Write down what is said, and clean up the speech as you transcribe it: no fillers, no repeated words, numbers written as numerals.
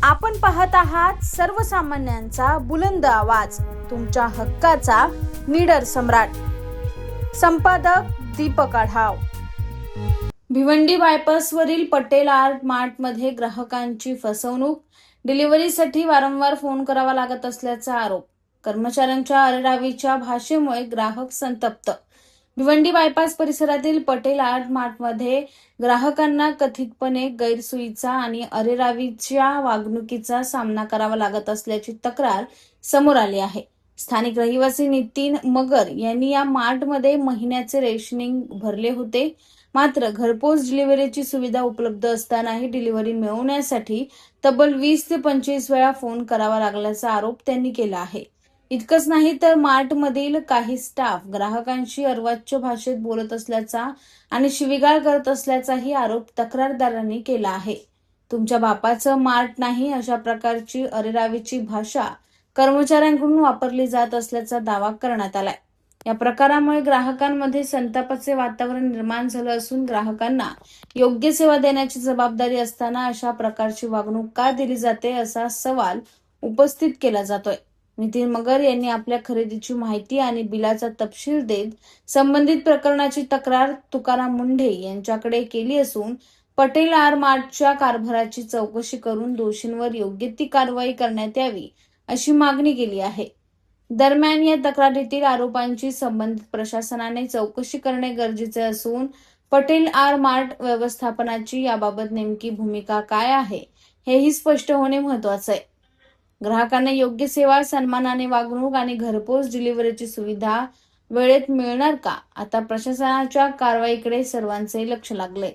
आपण पाहत आहात सर्वसामान्यांचा बुलंद आवाज, तुमच्या हक्काचा निडर सम्राट. संपादक दीपक आढाव. भिवंडी बायपासवरील पटेल आर्ट मार्टमध्ये ग्राहकांची फसवणूक. डिलिव्हरीसाठी वारंवार फोन करावा लागत असल्याचा आरोप. कर्मचाऱ्यांच्या अरेरावीच्या भाषेमुळे ग्राहक संतप्त. भिवंडी बायपास परिसरातील पटेल आर्ट मार्टमध्ये ग्राहकांना कथितपणे गैरसोयीचा आणि अरेरावीच्या वागणुकीचा सामना करावा लागत असल्याची तक्रार समोर आली आहे. स्थानिक रहिवासी नितीन मगर यांनी या मार्टमध्ये महिन्याचे रेशनिंग भरले होते. मात्र घरपोच डिलिव्हरीची सुविधा उपलब्ध असतानाही डिलिव्हरी मिळवण्यासाठी तब्बल 20 ते 25 वेळा फोन करावा लागल्याचा आरोप त्यांनी केला आहे. इतकंच नाही तर मार्टमधील काही स्टाफ ग्राहकांशी अर्वाच्य भाषेत बोलत असल्याचा आणि शिवीगाळ करत असल्याचाही आरोप तक्रारदारांनी केला आहे. तुमच्या बापाचं मार्ट नाही अशा प्रकारची अरेरावीची भाषा कर्मचाऱ्यांकडून वापरली जात असल्याचा दावा करण्यात आलाय. या प्रकारामुळे ग्राहकांमध्ये संतापाचे वातावरण निर्माण झालं असून ग्राहकांना योग्य सेवा देण्याची जबाबदारी असताना अशा प्रकारची वागणूक का दिली जाते असा सवाल उपस्थित केला जातोय. नितीन मगर यांनी आपल्या खरेदीची माहिती आणि बिलाचा तपशील देत संबंधित प्रकरणाची तक्रार तुकाराम मुंढे यांच्याकडे केली असून पटेल आर्ट मार्टच्या कारभाराची चौकशी करून दोषींवर योग्य ती कारवाई करण्यात यावी अशी मागणी केली आहे. दरम्यान या तक्रारीतील आरोपांची संबंधित प्रशासनाने चौकशी करणे गरजेचे असून पटेल आर्ट मार्ट व्यवस्थापनाची याबाबत नेमकी भूमिका काय आहे हेही स्पष्ट होणे महत्वाचे आहे. ग्राहकांना योग्य सेवा, सन्मानाने वागणूक आणि घरपोच डिलिव्हरीची सुविधा वेळेत मिळणार का? आता प्रशासनाच्या कारवाईकडे सर्वांचे लक्ष लागले.